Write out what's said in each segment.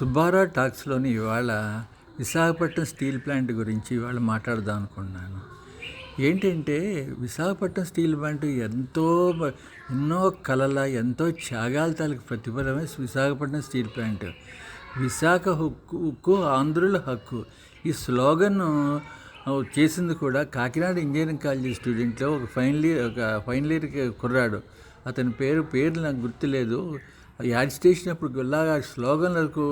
సుబ్బారావు టాక్స్లోని ఇవాళ Visakhapatnam steel plant గురించి ఇవాళ మాట్లాడదాం అనుకున్నాను. ఏంటంటే విశాఖపట్నం స్టీల్ ప్లాంట్ ఎన్నో కళల ఎంతో త్యాగాల తాలూకు ప్రతిఫలమే విశాఖపట్నం స్టీల్ ప్లాంట్. విశాఖ హక్కు ఆంధ్రుల హక్కు ఈ స్లోగన్ చేసింది కూడా కాకినాడ ఇంజనీరింగ్ కాలేజీ స్టూడెంట్లో ఒక ఫైనల్ ఇయర్ కుర్రాడు. అతని పేరు నాకు గుర్తులేదు. యాడ్ స్టేషన్ అప్పుడు ఇలాగా స్లోగన్లకు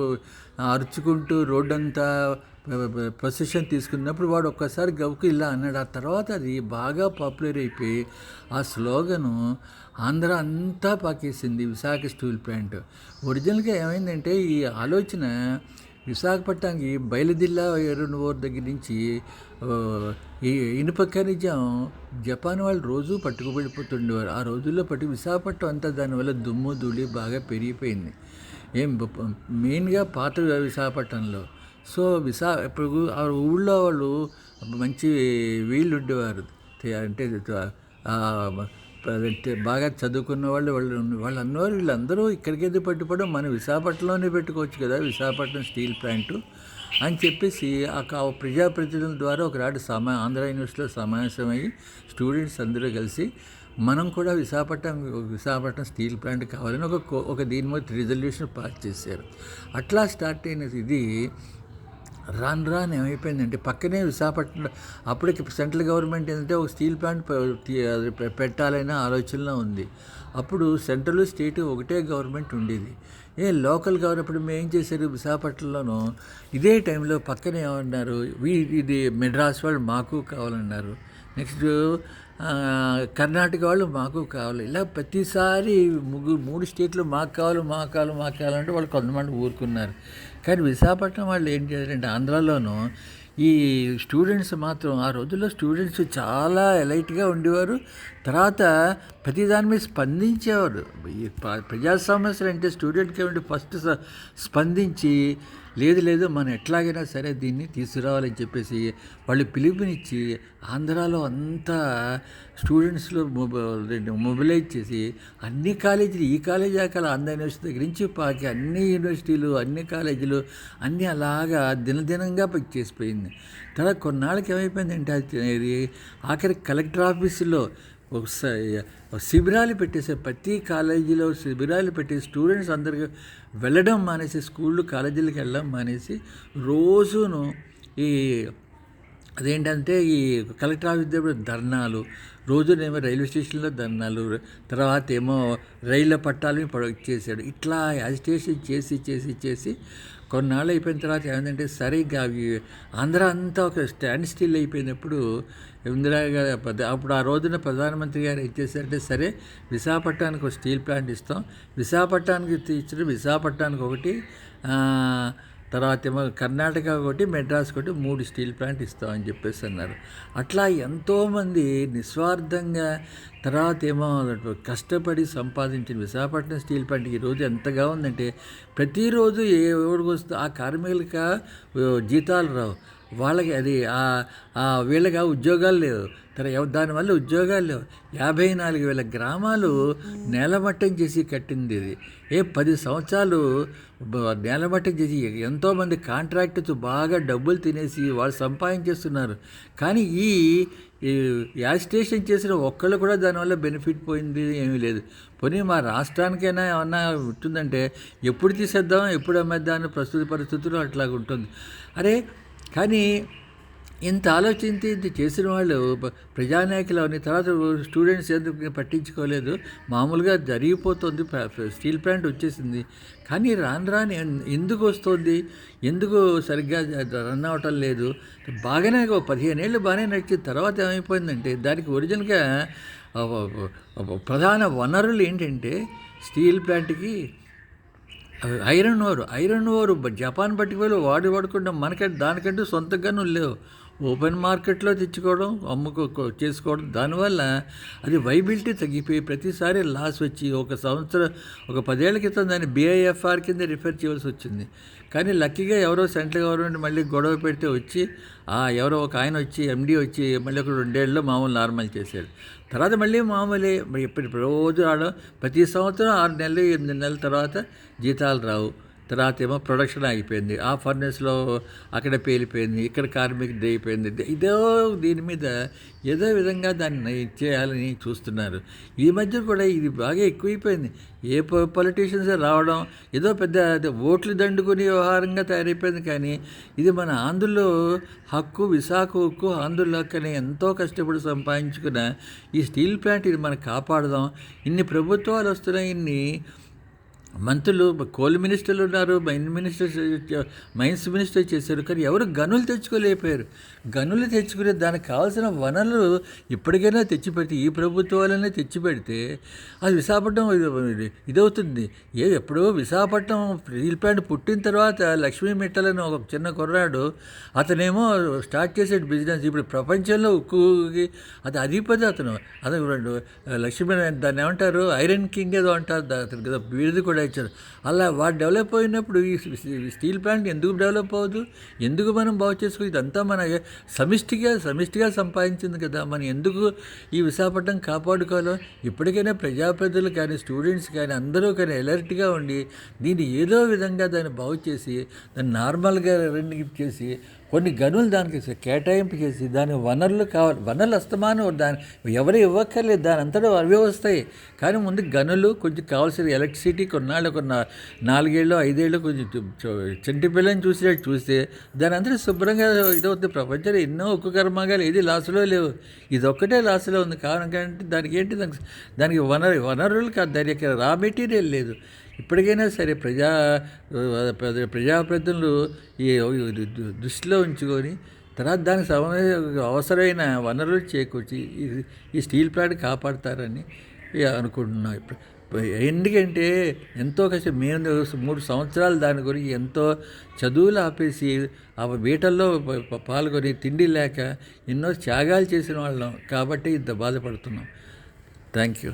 అరుచుకుంటూ రోడ్డంతా పొజిషన్ తీసుకున్నప్పుడు వాడు ఒక్కసారి గవ్వుకు ఇలా అన్నాడు. ఆ తర్వాత అది బాగా పాపులర్ అయిపోయి ఆ స్లోగను ఆంధ్ర అంతా పాకేసింది విశాఖ స్టీల్ ప్లాంట్. ఒరిజినల్గా ఏమైందంటే ఈ ఆలోచన విశాఖపట్నానికి బయలుదిల్లా ఎరునూరు దగ్గర నుంచి ఈ ఇనుప ఖనిజం జపాన్ వాళ్ళు రోజు పట్టుకుబడిపోతుండేవారు. ఆ రోజుల్లో విశాఖపట్నం అంతా దానివల్ల దుమ్ము ధూళి బాగా పెరిగిపోయింది. మెయిన్గా పాత విశాఖపట్నంలో. సో ఇప్పుడు ఆ ఊళ్ళో వాళ్ళు మంచి వీళ్ళు ఉండేవారు, అంటే బాగా చదువుకున్న వాళ్ళు అన్నవారు వీళ్ళందరూ ఇక్కడికేది పట్టుకోవడం మన విశాఖపట్నంలోనే పెట్టుకోవచ్చు కదా విశాఖపట్నం స్టీల్ ప్లాంటు అని చెప్పేసి ఆ ప్రజాప్రతినిధుల ద్వారా ఒకనాడు ఆంధ్ర యూనివర్సిటీలో సమావేశమయ్యి స్టూడెంట్స్ అందరూ కలిసి మనం కూడా విశాఖపట్నం స్టీల్ ప్లాంట్ కావాలని ఒక దీని మీద రిజల్యూషన్ పాస్ చేశారు. అట్లా స్టార్ట్ అయిన ఇది రాను ఏమైపోయిందంటే పక్కనే విశాఖపట్నం అప్పటికి సెంట్రల్ గవర్నమెంట్ ఏంటంటే ఒక స్టీల్ ప్లాంట్ పెట్టాలనే ఆలోచనలో ఉంది. అప్పుడు సెంట్రల్ స్టేట్ ఒకటే గవర్నమెంట్ ఉండేది. లోకల్ గవర్నమెంట్ మేము ఏం చేశారు విశాఖపట్నంలోనూ ఇదే టైంలో పక్కనే ఏమన్నారు, ఇది మెడ్రాస్ వాళ్ళు మాకు కావాలన్నారు, నెక్స్ట్ కర్ణాటక వాళ్ళు మాకు కావాలి. ఇలా ప్రతిసారి మూడు స్టేట్లు మాకు కావాలంటే వాళ్ళు కొంతమంది ఊరుకున్నారు. కానీ విశాఖపట్నం వాళ్ళు ఏం చేశారంటే ఆంధ్రాలోనూ ఈ స్టూడెంట్స్ మాత్రం ఆ రోజుల్లో స్టూడెంట్స్ చాలా ఎలైట్గా ఉండేవారు. తర్వాత ప్రతిదాని మీద స్పందించేవారు. ఈ ప్రజా సమస్యలు అంటే స్టూడెంట్కి ఏమంటే ఫస్ట్ స్పందించి లేదు మనం ఎట్లాగైనా సరే దీన్ని తీసుకురావాలని చెప్పేసి వాళ్ళు పిలుపునిచ్చి ఆంధ్రాలో అంతా స్టూడెంట్స్లో మొబిలైజ్ చేసి అన్ని కాలేజీలు ఈ కాలేజీ ఆంధ్ర యూనివర్సిటీ దగ్గర నుంచి పాకి అన్ని యూనివర్సిటీలు అన్ని కాలేజీలు అన్నీ అలాగా దినదినంగా చేసిపోయింది. తర్వాత కొన్నాళ్ళకి ఏమైపోయిందంటే అది ఆఖరి కలెక్టర్ ఆఫీసులో శిబిరాలు పెట్టేసారు. ప్రతి కాలేజీలో శిబిరాలు పెట్టేసి స్టూడెంట్స్ అందరికీ వెళ్ళడం మానేసి స్కూళ్ళు కాలేజీలకు వెళ్ళడం మానేసి రోజును అదేంటంటే ఈ కలెక్టర్ ఆఫీస్ దగ్గర ధర్నాలు, రోజునేమో రైల్వే స్టేషన్లో ధర్నాలు, తర్వాత ఏమో రైళ్ళ పట్టాలని ఇచ్చేసాడు. ఇట్లా యాజిటేషన్ చేసి కొన్నాళ్ళు అయిపోయిన తర్వాత ఏమైందంటే సరే ఇంకా ఆంధ్ర అంతా ఒక స్టాండ్ స్టిల్ అయిపోయినప్పుడు అప్పుడు ఆ రోజున ప్రధానమంత్రి గారు ఏం చేశారంటే సరే విశాఖపట్నానికి ఒక స్టీల్ ప్లాంట్ ఇస్తాం, విశాఖపట్నానికి ఇచ్చిన విశాఖపట్నానికి ఒకటి, తర్వాత ఏమో కర్ణాటక ఒకటి, మెడ్రాస్ ఒకటి 3 స్టీల్ ప్లాంట్ ఇస్తామని చెప్పేసి అన్నారు. అట్లా ఎంతోమంది నిస్వార్థంగా తర్వాత ఏమో కష్టపడి సంపాదించిన విశాఖపట్నం స్టీల్ ప్లాంట్ ఈరోజు ఎంతగా ఉందంటే ప్రతిరోజు ఎవరికి వస్తే ఆ కార్మికులకి జీతాలు రావు, వాళ్ళకి అది వీళ్ళకి ఉద్యోగాలు లేవు, దానివల్ల ఉద్యోగాలు లేవు. 54,000 గ్రామాలు నేలమట్టం చేసి కట్టింది ఇది. 10 సంవత్సరాలు నేలమట్టం చేసి ఎంతోమంది కాంట్రాక్టర్స్ బాగా డబ్బులు తినేసి వాళ్ళు సంపాదించేస్తున్నారు. కానీ ఈ యాజిటేషన్ చేసిన ఒక్కళ్ళు కూడా దానివల్ల బెనిఫిట్ పోయింది ఏమీ లేదు. పోనీ మా రాష్ట్రానికైనా ఏమన్నా ఉంటుందంటే ఎప్పుడు తీసేద్దాం ఎప్పుడు అమ్మేద్దాం ప్రస్తుత పరిస్థితుల్లో అట్లాగ ఉంటుంది. కానీ ఇంత ఆలోచించి ఇంత చేసిన వాళ్ళు ప్రజానాయకులు అని తర్వాత స్టూడెంట్స్ ఎందుకు పట్టించుకోలేదు, మామూలుగా జరిగిపోతుంది. స్టీల్ ప్లాంట్ వచ్చేసింది కానీ రాను ఎందుకు వస్తుంది, ఎందుకు సరిగ్గా రన్ అవ్వటం లేదు. బాగానే 15 ఏళ్ళు బాగానే నడిచిన తర్వాత ఏమైపోయిందంటే దానికి ఒరిజినల్గా ప్రధాన వనరులు ఏంటంటే స్టీల్ ప్లాంట్కి ఐరన్ ఓరు జపాన్ పట్టుకుపోయి వాడుకుంటాం. దానికంటూ సొంతంగానూ లేవు. ఓపెన్ మార్కెట్లో తెచ్చుకోవడం చేసుకోవడం, దానివల్ల అది వైబిలిటీ తగ్గిపోయి ప్రతిసారి లాస్ వచ్చి ఒక 10 ఏళ్ల క్రితం దాన్ని BIFR కింద రిఫర్ చేయవలసి వచ్చింది. కానీ లక్కీగా ఎవరో సెంట్రల్ గవర్నమెంట్ మళ్ళీ గొడవ పెడితే వచ్చి ఎవరో ఒక ఆయన వచ్చి MD వచ్చి మళ్ళీ ఒక 2 ఏళ్ళలో మామూలు నార్మల్ చేశాడు. తర్వాత మళ్ళీ మామూలే ఇప్పుడు రోజు ప్రతి సంవత్సరం 6 నెలలు 8 నెలల తర్వాత జీతాలు రావు. తర్వాత ఏమో ప్రొడక్షన్ ఆగిపోయింది, ఆ ఫర్నెస్లో అక్కడ పేలిపోయింది, ఇక్కడ కార్మిక అయిపోయింది. ఇదో దీని మీద ఏదో విధంగా దాన్ని చేయాలని చూస్తున్నారు. ఈ మధ్య కూడా ఇది బాగా ఎక్కువైపోయింది. ఏ పొలిటీషియన్స్ రావడం ఏదో పెద్ద ఓట్లు దండుకునే వ్యవహారంగా తయారైపోయింది. కానీ ఇది మన ఆంధ్రులో హక్కు, విశాఖ హక్కు, ఆంధ్రుల హక్కు అని ఎంతో కష్టపడి సంపాదించుకున్న ఈ స్టీల్ ప్లాంట్ ఇది మనం కాపాడదాం. ఇన్ని ప్రభుత్వాలు వస్తున్నాయి, ఇన్ని మంత్రులు, కోల్ మినిస్టర్లు ఉన్నారు, మైన్స్ మినిస్టర్ చేశారు. కానీ ఎవరు గనులు తెచ్చుకోలేకపోయారు. గనులు తెచ్చుకునే దానికి కావాల్సిన వనరులు ఇప్పటికైనా తెచ్చిపెడితే, ఈ ప్రభుత్వాలనే తెచ్చిపెడితే అది విశాఖపట్నం ఇదవుతుంది. ఎప్పుడో విశాఖపట్నం స్టీల్ ప్లాంట్ పుట్టిన తర్వాత లక్ష్మీ మిట్టలని ఒక చిన్న కుర్రాడు, అతనేమో స్టార్ట్ చేసే బిజినెస్ ఇప్పుడు ప్రపంచంలో ఉక్కుకి అది అధిపతి. అతను లక్ష్మీ దాన్ని ఏమంటారు, ఐరన్ కింగ్ ఏదో అంటారు అతను కదా, వీడిది కూడా ఇచ్చారు. అలా వాడు డెవలప్ అయినప్పుడు ఈ స్టీల్ ప్లాంట్ ఎందుకు డెవలప్ అవ్వదు? ఎందుకు మనం బాగు చేసుకో? ఇదంతా మన సమిష్టిగా సంపాదించింది కదా. మనం ఎందుకు ఈ విశాఖపట్నం కాపాడుకోవాలో? ఇప్పటికైనా ప్రజాప్రతినిధులు కానీ, స్టూడెంట్స్ కానీ, అందరూ కానీ అలర్ట్గా ఉండి దీన్ని ఏదో విధంగా దాన్ని బాగు చేసి, దాన్ని నార్మల్గా రన్నింగ్ చేసి, కొన్ని గనులు దానికి కేటాయింపు చేసి, దాని వనరులు కావాలి. వనరులు అస్తమానం దాని ఎవరు ఇవ్వక్కర్లేదు, దాని అంతటా అవే వస్తాయి. కానీ ముందు గనులు, కొంచెం కావాల్సిన ఎలక్ట్రిసిటీ, కొన్నాళ్ళు 4 ఏళ్ళు 5 ఏళ్ళు కొంచెం చంటి పిల్లని చూస్తే దాని అంతటా శుభ్రంగా ఇదవుతుంది. ప్రపంచంలో ఎన్నో ఉక్కు కర్మాగాలు ఏది లాసులో లేవు, ఇదొక్కటే లాసులో ఉంది. కారణం ఏంటి? దానికి వనరులు కాదు, దాని యొక్క రా మెటీరియల్ లేదు. ఇప్పటికైనా సరే ప్రజాప్రతినిధులు ఈ దృష్టిలో ఉంచుకొని తర్వాత దానికి అవసరమైన వనరులు చేకూర్చి ఈ స్టీల్ ప్లాంట్ కాపాడతారని అనుకుంటున్నాం. ఎందుకంటే ఎంతో కష్టం, మేము 3 సంవత్సరాలు దాని గురించి ఎంతో చదువులు ఆపేసి ఆ వేటల్లో పాల్గొని తిండి లేక ఎన్నో త్యాగాలు చేసిన వాళ్ళం కాబట్టి ఇంత బాధపడుతున్నాం. Thank you.